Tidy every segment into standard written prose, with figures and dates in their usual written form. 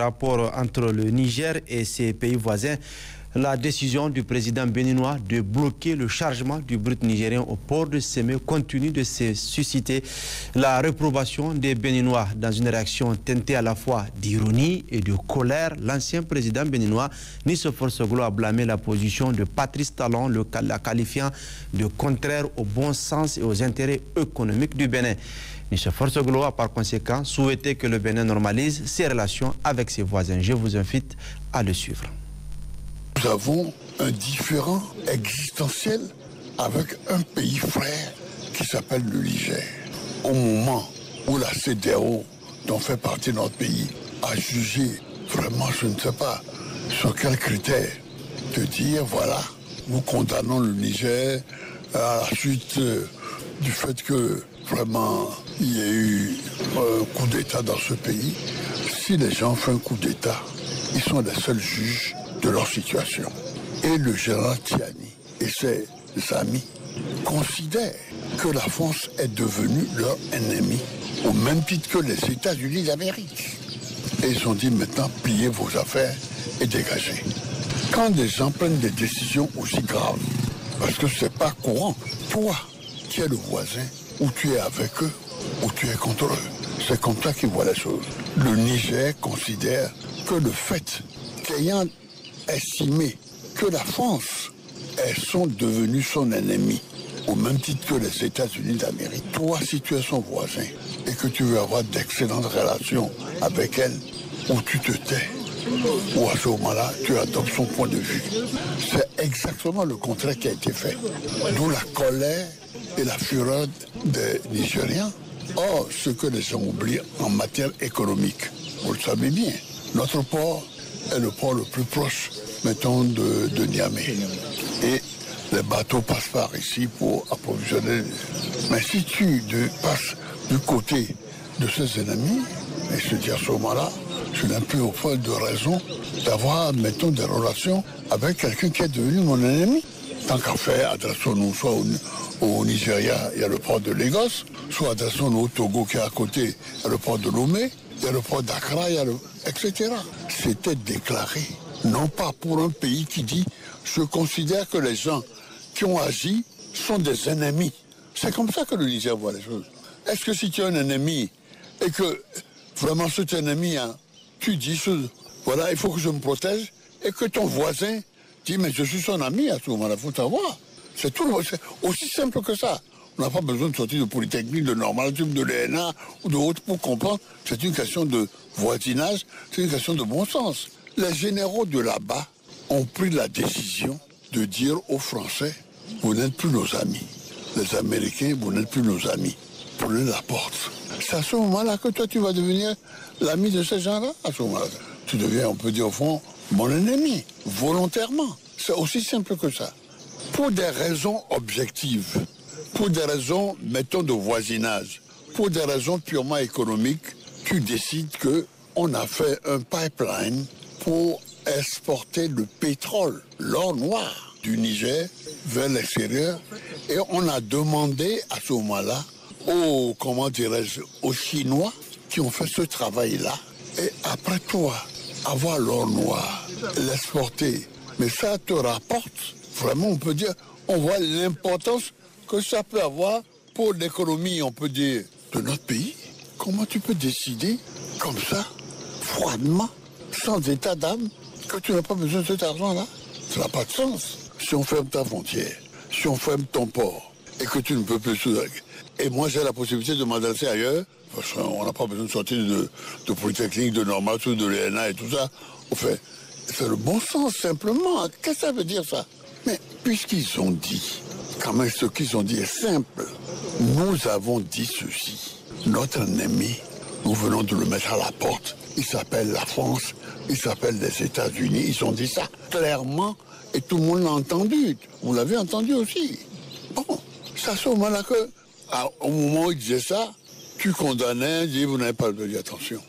rapport entre le Niger et ses pays voisins. La décision du président béninois de bloquer le chargement du brut nigérien au port de Sémé continue de se susciter la réprobation des Béninois. Dans une réaction teintée à la fois d'ironie et de colère, l'ancien président béninois Nicéphore Soglo a blâmé la position de Patrice Talon, la qualifiant de contraire au bon sens et aux intérêts économiques du Bénin. Nicéphore Soglo a par conséquent souhaité que le Bénin normalise ses relations avec ses voisins. Je vous invite à le suivre. Nous avons un différend existentiel avec un pays frère qui s'appelle le Niger. Au moment où la CEDEAO, dont fait partie notre pays, a jugé vraiment, je ne sais pas, sur quels critères, de dire, voilà, nous condamnons le Niger à la suite du fait que vraiment il y a eu un coup d'État dans ce pays. Si les gens font un coup d'État, ils sont les seuls juges de leur situation. Et le général Tiani et ses amis considèrent que la France est devenue leur ennemi, au même titre que les États-Unis d'Amérique. Et ils ont dit maintenant, pliez vos affaires et dégagez. Quand des gens prennent des décisions aussi graves, parce que c'est pas courant, toi qui es le voisin, ou tu es avec eux, ou tu es contre eux, c'est comme ça qu'ils voient les choses. Le Niger considère que le fait qu'ayant estimé que la France, elles sont devenues son ennemi, au même titre que les États-Unis d'Amérique. Toi, si tu es son voisin et que tu veux avoir d'excellentes relations avec elle, ou tu te tais, ou à ce moment-là, tu adoptes son point de vue. C'est exactement le contraire qui a été fait. D'où la colère et la fureur des Nigériens. Or, ce que les gens oublient en matière économique, vous le savez bien, notre port est le port le plus proche, mettons, de Niamey. Et les bateaux passent par ici pour approvisionner. Mais si tu passes du côté de ces ennemis, et se dire à ce moment-là, je n'ai plus au point de raison d'avoir, mettons, des relations avec quelqu'un qui est devenu mon ennemi. Tant qu'à faire, adressons-nous soit au Nigeria, il y a le port de Lagos, soit adressons-nous au Togo qui est à côté, il y a le port de Lomé, il y a le port d'Accra, etc. C'était déclaré, non pas pour un pays qui dit « je considère que les gens qui ont agi sont des ennemis ». C'est comme ça que le Niger voit les choses. Est-ce que si tu as un ennemi et que vraiment cet ennemi, hein, tu dis « voilà, il faut que je me protège » et que ton voisin dit « mais je suis son ami à ce moment-là, il faut savoir ». C'est aussi simple que ça. On n'a pas besoin de sortir de Polytechnique, de Normal, de l'ENA ou de autres pour comprendre. C'est une question de voisinage, c'est une question de bon sens. Les généraux de là-bas ont pris la décision de dire aux Français, vous n'êtes plus nos amis. Les Américains, vous n'êtes plus nos amis. Prenez la porte. C'est à ce moment-là que toi, tu vas devenir l'ami de ces gens-là. À ce moment-là, tu deviens, on peut dire au fond, mon ennemi, volontairement. C'est aussi simple que ça. Pour des raisons objectives, pour des raisons, mettons, de voisinage, pour des raisons purement économiques, tu décides qu'on a fait un pipeline pour exporter le pétrole, l'or noir du Niger vers l'extérieur. Et on a demandé à ce moment-là aux Chinois qui ont fait ce travail-là. Et après toi, avoir l'or noir, l'exporter, mais ça te rapporte, vraiment on peut dire, on voit l'importance que ça peut avoir pour l'économie, on peut dire, de notre pays. Comment tu peux décider comme ça, froidement, sans état d'âme, que tu n'as pas besoin de cet argent-là? Ça n'a pas de sens. Si on ferme ta frontière, si on ferme ton port, et que tu ne peux plus... Et moi, j'ai la possibilité de m'adresser ailleurs, parce qu'on n'a pas besoin de sortir de Polytechnique, de Normal, de l'ENA et tout ça. On fait, c'est le bon sens, simplement. Qu'est-ce que ça veut dire, ça? Mais puisqu'ils ont dit, quand même, ce qu'ils ont dit est simple. Nous avons dit ceci. Notre ennemi, nous venons de le mettre à la porte. Il s'appelle la France, il s'appelle les États-Unis. Ils ont dit ça clairement et tout le monde l'a entendu. Vous l'avez entendu aussi. Bon, c'est à ce moment-là que, au moment où ils disaient ça, tu condamnais, dis vous n'avez pas le droit de dire attention.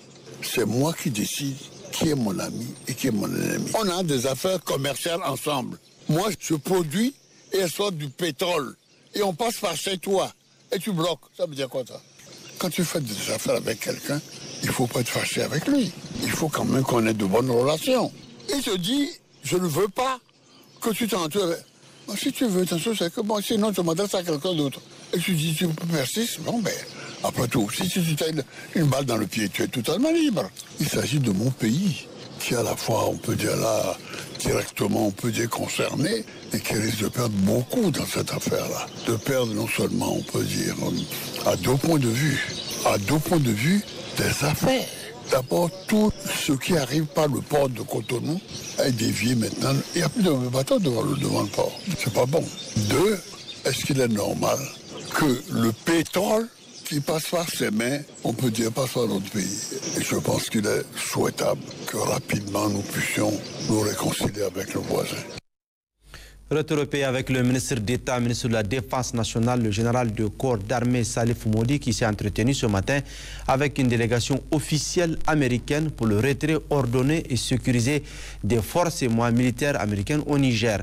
C'est moi qui décide qui est mon ami et qui est mon ennemi. On a des affaires commerciales ensemble. Moi, je produis et elle sort du pétrole. Et on passe par chez toi. Et tu bloques. Ça veut dire quoi, ça? Quand tu fais des affaires avec quelqu'un, il ne faut pas être fâché avec lui. Il faut quand même qu'on ait de bonnes relations. Il te dit, je ne veux pas que tu t'entoures avec... Bon, si tu veux t'entoure, c'est que bon, sinon tu m'adresses à quelqu'un d'autre. Et tu dis, tu persistes, bon ben, après tout, si tu t'as une balle dans le pied, tu es totalement libre. Il s'agit de mon pays, qui est à la fois, on peut dire là, directement, on peut dire concerné, et qui risque de perdre beaucoup dans cette affaire-là. De perdre non seulement, on peut dire, à deux points de vue, des affaires. D'abord, tout ce qui arrive par le port de Cotonou est dévié maintenant. Il n'y a plus de bateaux devant le port. C'est pas bon. Deux, est-ce qu'il est normal que le pétrole qui passe par ses mains, on peut dire, passe par notre pays? Et je pense qu'il est souhaitable que rapidement nous puissions nous réconcilier avec le voisin. Retour au pays avec le ministre d'État, ministre de la Défense nationale, le général de corps d'armée Salif Moudi, qui s'est entretenu ce matin avec une délégation officielle américaine pour le retrait ordonné et sécurisé des forces et moyens militaires américaines au Niger.